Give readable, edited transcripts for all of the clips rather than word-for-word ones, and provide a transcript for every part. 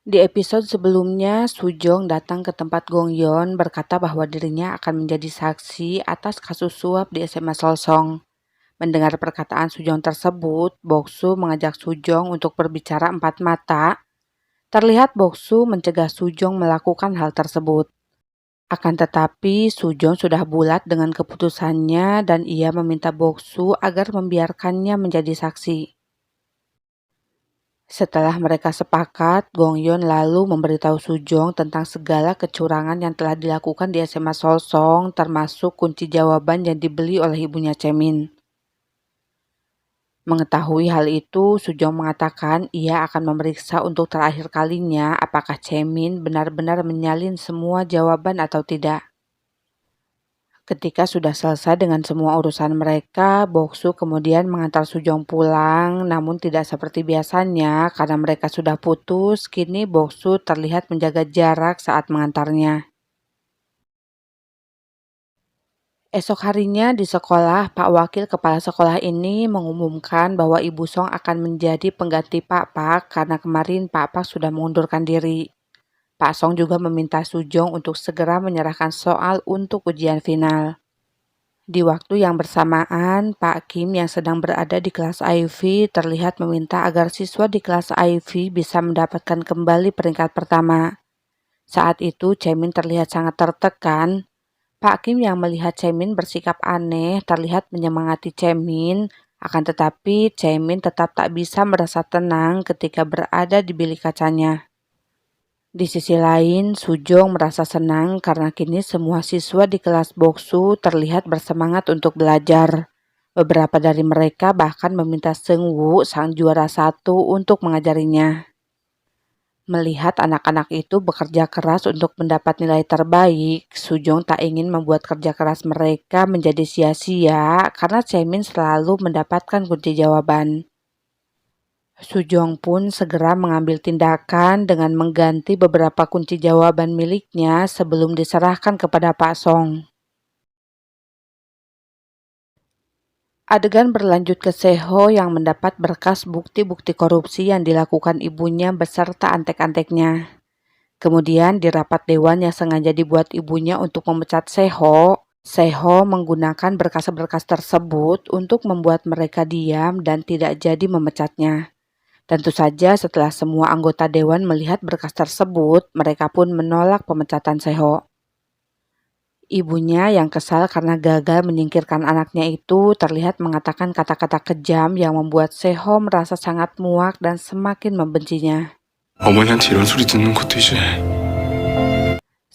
Di episode sebelumnya, Sujong datang ke tempat Gong Yeon berkata bahwa dirinya akan menjadi saksi atas kasus suap di SMA Solsong. Mendengar perkataan Sujong tersebut, Boksu mengajak Sujong untuk berbicara empat mata. Terlihat Boksu mencegah Sujong melakukan hal tersebut. Akan tetapi, Sujong sudah bulat dengan keputusannya dan ia meminta Boksu agar membiarkannya menjadi saksi. Setelah mereka sepakat, Gong Yeon lalu memberitahu Sujong tentang segala kecurangan yang telah dilakukan di SMA Solsong, termasuk kunci jawaban yang dibeli oleh ibunya Chemin. Mengetahui hal itu, Sujong mengatakan ia akan memeriksa untuk terakhir kalinya apakah Chemin benar-benar menyalin semua jawaban atau tidak. Ketika sudah selesai dengan semua urusan mereka, Boksu kemudian mengantar Sujong pulang, namun tidak seperti biasanya karena mereka sudah putus. Kini Boksu terlihat menjaga jarak saat mengantarnya. Esok harinya di sekolah, Pak Wakil Kepala Sekolah ini mengumumkan bahwa Ibu Song akan menjadi pengganti Pak Pak karena kemarin Pak Pak sudah mengundurkan diri. Pak Song juga meminta Sujong untuk segera menyerahkan soal untuk ujian final. Di waktu yang bersamaan, Pak Kim yang sedang berada di kelas Ivy terlihat meminta agar siswa di kelas Ivy bisa mendapatkan kembali peringkat pertama. Saat itu, Chemin terlihat sangat tertekan. Pak Kim yang melihat Chemin bersikap aneh terlihat menyemangati Chemin, akan tetapi Chemin tetap tak bisa merasa tenang ketika berada di bilik kacanya. Di sisi lain, Sujong merasa senang karena kini semua siswa di kelas Boksu terlihat bersemangat untuk belajar. Beberapa dari mereka bahkan meminta Seungwoo, sang juara satu, untuk mengajarinya. Melihat anak-anak itu bekerja keras untuk mendapat nilai terbaik, Sujong tak ingin membuat kerja keras mereka menjadi sia-sia karena Chemin selalu mendapatkan kunci jawaban. Sujong pun segera mengambil tindakan dengan mengganti beberapa kunci jawaban miliknya sebelum diserahkan kepada Pak Song. Adegan berlanjut ke Seho yang mendapat berkas bukti-bukti korupsi yang dilakukan ibunya beserta antek-anteknya. Kemudian di rapat dewan yang sengaja dibuat ibunya untuk memecat Seho, Seho menggunakan berkas-berkas tersebut untuk membuat mereka diam dan tidak jadi memecatnya. Tentu saja setelah semua anggota dewan melihat berkas tersebut, mereka pun menolak pemecatan Seho. Ibunya yang kesal karena gagal menyingkirkan anaknya itu terlihat mengatakan kata-kata kejam yang membuat Seho merasa sangat muak dan semakin membencinya. 어머니한테 이런 소리 듣는 것도 이제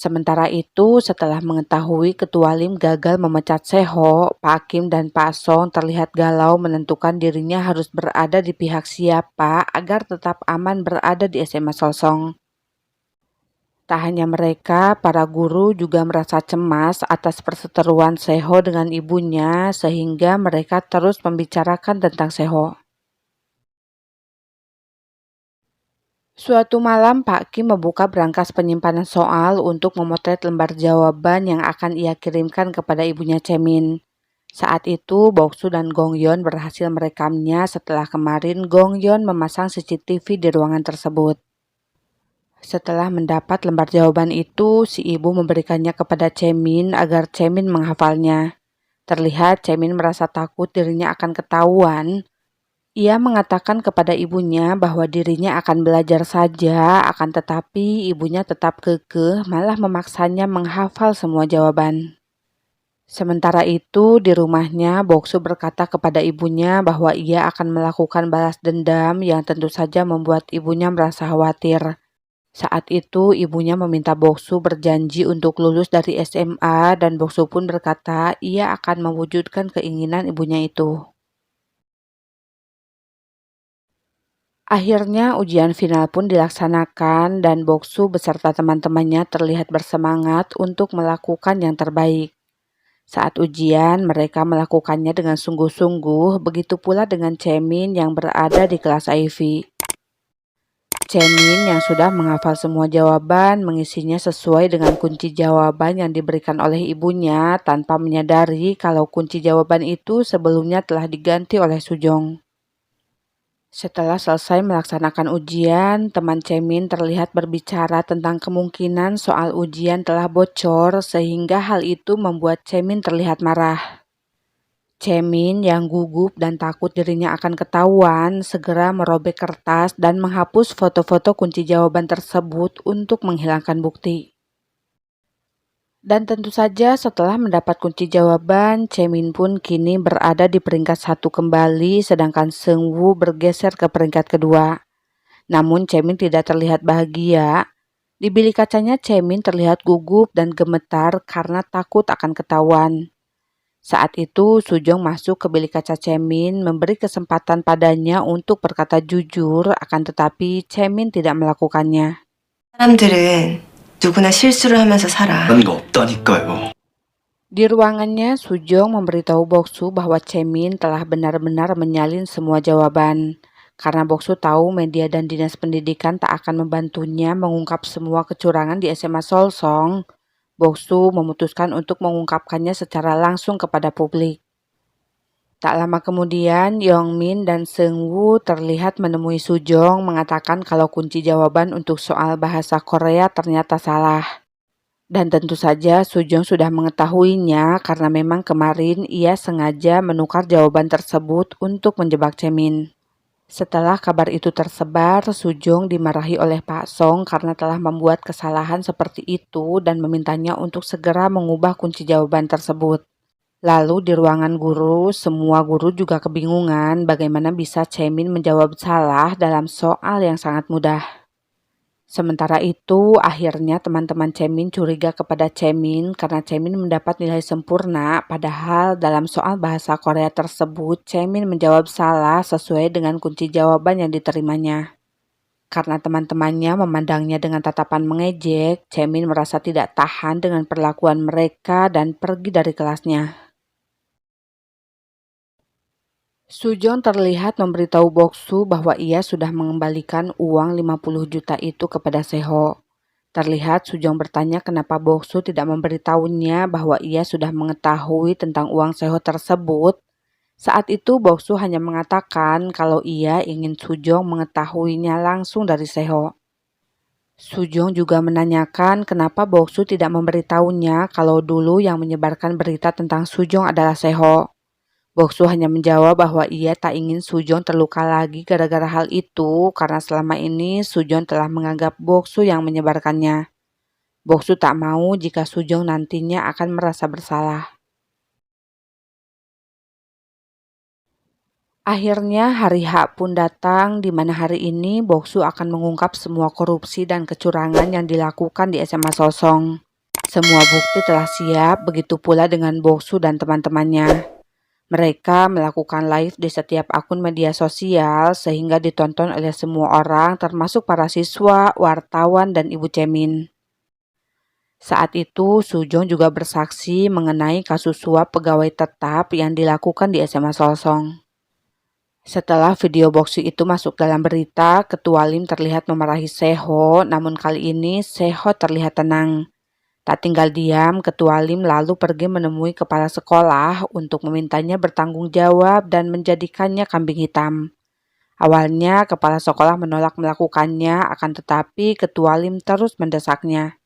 Sementara itu, setelah mengetahui Ketua Lim gagal memecat Seho, Pak Kim dan Pak Song terlihat galau menentukan dirinya harus berada di pihak siapa agar tetap aman berada di SMA Solsong. Tak hanya mereka, para guru juga merasa cemas atas perseteruan Seho dengan ibunya sehingga mereka terus membicarakan tentang Seho. Suatu malam, Pak Kim membuka berangkas penyimpanan soal untuk memotret lembar jawaban yang akan ia kirimkan kepada ibunya Chemin. Saat itu, Boksu dan Gong Yeon berhasil merekamnya setelah kemarin Gong Yeon memasang CCTV di ruangan tersebut. Setelah mendapat lembar jawaban itu, si ibu memberikannya kepada Chemin agar Chemin menghafalnya. Terlihat Chemin merasa takut dirinya akan ketahuan. Ia mengatakan kepada ibunya bahwa dirinya akan belajar saja, akan tetapi ibunya tetap kekeh malah memaksanya menghafal semua jawaban. Sementara itu, di rumahnya, Boksu berkata kepada ibunya bahwa ia akan melakukan balas dendam yang tentu saja membuat ibunya merasa khawatir. Saat itu, ibunya meminta Boksu berjanji untuk lulus dari SMA dan Boksu pun berkata ia akan mewujudkan keinginan ibunya itu. Akhirnya ujian final pun dilaksanakan dan Boksu beserta teman-temannya terlihat bersemangat untuk melakukan yang terbaik. Saat ujian, mereka melakukannya dengan sungguh-sungguh, begitu pula dengan Chemin yang berada di kelas Ivy. Chemin yang sudah menghafal semua jawaban mengisinya sesuai dengan kunci jawaban yang diberikan oleh ibunya tanpa menyadari kalau kunci jawaban itu sebelumnya telah diganti oleh Sujong. Setelah selesai melaksanakan ujian, teman Cemin terlihat berbicara tentang kemungkinan soal ujian telah bocor sehingga hal itu membuat Cemin terlihat marah. Cemin yang gugup dan takut dirinya akan ketahuan segera merobek kertas dan menghapus foto-foto kunci jawaban tersebut untuk menghilangkan bukti. Dan tentu saja setelah mendapat kunci jawaban, Cemin pun kini berada di peringkat 1 kembali sedangkan Seungwoo bergeser ke peringkat kedua. Namun Cemin tidak terlihat bahagia. Di bilik kacanya Cemin terlihat gugup dan gemetar karena takut akan ketahuan. Saat itu Sujong masuk ke bilik kaca Cemin memberi kesempatan padanya untuk berkata jujur, akan tetapi Cemin tidak melakukannya. 사람들은 누구나 실수를 하면서 살아. 그런 거 없다니까요. Di ruangannya, Sujong memberitahu Boksu bahwa Cemin telah benar-benar menyalin semua jawaban. Karena Boksu tahu media dan dinas pendidikan tak akan membantunya mengungkap semua kecurangan di SMA Solsong, Boksu memutuskan untuk mengungkapkannya secara langsung kepada publik. Tak lama kemudian, Yongmin dan Seungwoo terlihat menemui Sujong mengatakan kalau kunci jawaban untuk soal bahasa Korea ternyata salah. Dan tentu saja Sujong sudah mengetahuinya karena memang kemarin ia sengaja menukar jawaban tersebut untuk menjebak Cemin. Setelah kabar itu tersebar, Sujong dimarahi oleh Pak Song karena telah membuat kesalahan seperti itu dan memintanya untuk segera mengubah kunci jawaban tersebut. Lalu di ruangan guru, semua guru juga kebingungan bagaimana bisa Cemin menjawab salah dalam soal yang sangat mudah. Sementara itu, akhirnya teman-teman Cemin curiga kepada Cemin karena Cemin mendapat nilai sempurna, padahal dalam soal bahasa Korea tersebut, Cemin menjawab salah sesuai dengan kunci jawaban yang diterimanya. Karena teman-temannya memandangnya dengan tatapan mengejek, Cemin merasa tidak tahan dengan perlakuan mereka dan pergi dari kelasnya. Sujong terlihat memberitahu Boksu bahwa ia sudah mengembalikan uang 50 juta itu kepada Seho. Terlihat Sujong bertanya kenapa Boksu tidak memberitahunya bahwa ia sudah mengetahui tentang uang Seho tersebut. Saat itu Boksu hanya mengatakan kalau ia ingin Sujong mengetahuinya langsung dari Seho. Sujong juga menanyakan kenapa Boksu tidak memberitahunya kalau dulu yang menyebarkan berita tentang Sujong adalah Seho. Boksu hanya menjawab bahwa ia tak ingin Sujong terluka lagi gara-gara hal itu karena selama ini Sujong telah menganggap Boksu yang menyebarkannya. Boksu tak mau jika Sujong nantinya akan merasa bersalah. Akhirnya hari H pun datang di mana hari ini Boksu akan mengungkap semua korupsi dan kecurangan yang dilakukan di SMA Sosong. Semua bukti telah siap, begitu pula dengan Boksu dan teman-temannya. Mereka melakukan live di setiap akun media sosial sehingga ditonton oleh semua orang termasuk para siswa, wartawan, dan Ibu Cemin. Saat itu Sujong juga bersaksi mengenai kasus suap pegawai tetap yang dilakukan di SMA Solsong. Setelah video Boksu itu masuk dalam berita, Ketua Lim terlihat memarahi Seho, namun kali ini Seho terlihat tenang. Tak tinggal diam, Ketua Lim lalu pergi menemui kepala sekolah untuk memintanya bertanggung jawab dan menjadikannya kambing hitam. Awalnya kepala sekolah menolak melakukannya, akan tetapi Ketua Lim terus mendesaknya.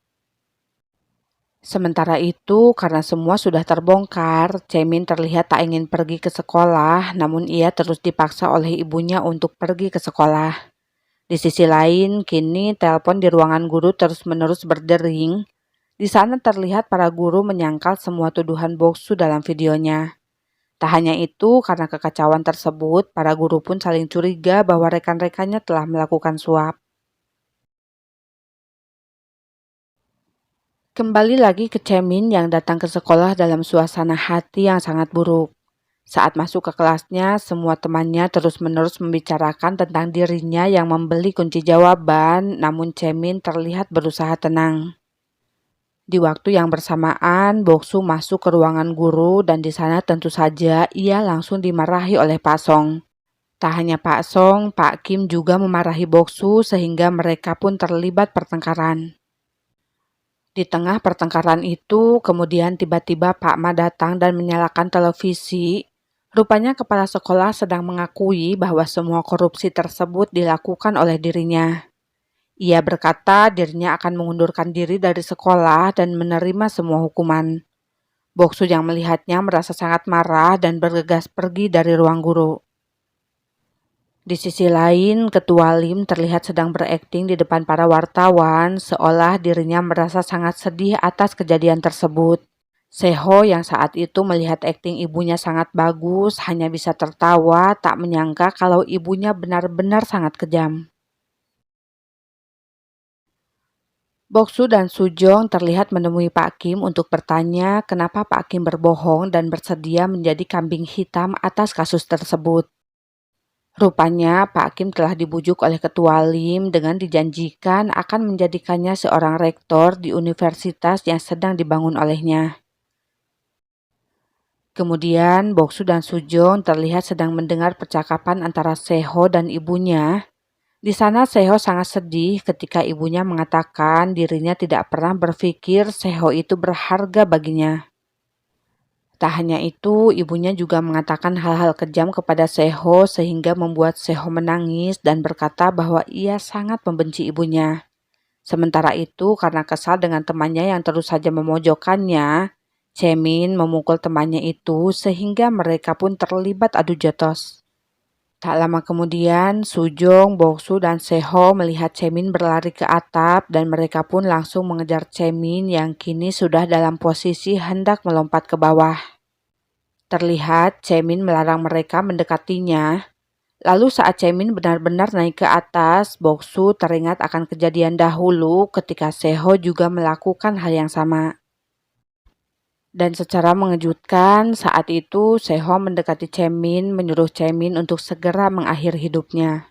Sementara itu, karena semua sudah terbongkar, Cemin terlihat tak ingin pergi ke sekolah, namun ia terus dipaksa oleh ibunya untuk pergi ke sekolah. Di sisi lain, kini telepon di ruangan guru terus-menerus berdering. Di sana terlihat para guru menyangkal semua tuduhan Boksu dalam videonya. Tak hanya itu, karena kekacauan tersebut, para guru pun saling curiga bahwa rekan-rekannya telah melakukan suap. Kembali lagi ke Cemin yang datang ke sekolah dalam suasana hati yang sangat buruk. Saat masuk ke kelasnya, semua temannya terus-menerus membicarakan tentang dirinya yang membeli kunci jawaban, namun Cemin terlihat berusaha tenang. Di waktu yang bersamaan, Boksu masuk ke ruangan guru dan di sana tentu saja ia langsung dimarahi oleh Pak Song. Tak hanya Pak Song, Pak Kim juga memarahi Boksu sehingga mereka pun terlibat pertengkaran. Di tengah pertengkaran itu, kemudian tiba-tiba Pak Ma datang dan menyalakan televisi. Rupanya kepala sekolah sedang mengakui bahwa semua korupsi tersebut dilakukan oleh dirinya. Ia berkata dirinya akan mengundurkan diri dari sekolah dan menerima semua hukuman. Boksu yang melihatnya merasa sangat marah dan bergegas pergi dari ruang guru. Di sisi lain, Ketua Lim terlihat sedang berakting di depan para wartawan seolah dirinya merasa sangat sedih atas kejadian tersebut. Seho yang saat itu melihat akting ibunya sangat bagus hanya bisa tertawa tak menyangka kalau ibunya benar-benar sangat kejam. Boksu dan Sujong terlihat menemui Pak Kim untuk bertanya kenapa Pak Kim berbohong dan bersedia menjadi kambing hitam atas kasus tersebut. Rupanya Pak Kim telah dibujuk oleh Ketua Lim dengan dijanjikan akan menjadikannya seorang rektor di universitas yang sedang dibangun olehnya. Kemudian Boksu dan Sujong terlihat sedang mendengar percakapan antara Seho dan ibunya. Di sana Seho sangat sedih ketika ibunya mengatakan dirinya tidak pernah berpikir Seho itu berharga baginya. Tak hanya itu, ibunya juga mengatakan hal-hal kejam kepada Seho sehingga membuat Seho menangis dan berkata bahwa ia sangat membenci ibunya. Sementara itu, karena kesal dengan temannya yang terus saja memojokkannya, Chemin memukul temannya itu sehingga mereka pun terlibat adu jotos. Tak lama kemudian, Sujong, Boksu, dan Seho melihat Chemin berlari ke atap dan mereka pun langsung mengejar Chemin yang kini sudah dalam posisi hendak melompat ke bawah. Terlihat Chemin melarang mereka mendekatinya. Lalu saat Chemin benar-benar naik ke atas, Boksu teringat akan kejadian dahulu ketika Seho juga melakukan hal yang sama. Dan secara mengejutkan, saat itu Seho mendekati Chemin menyuruh Chemin untuk segera mengakhiri hidupnya.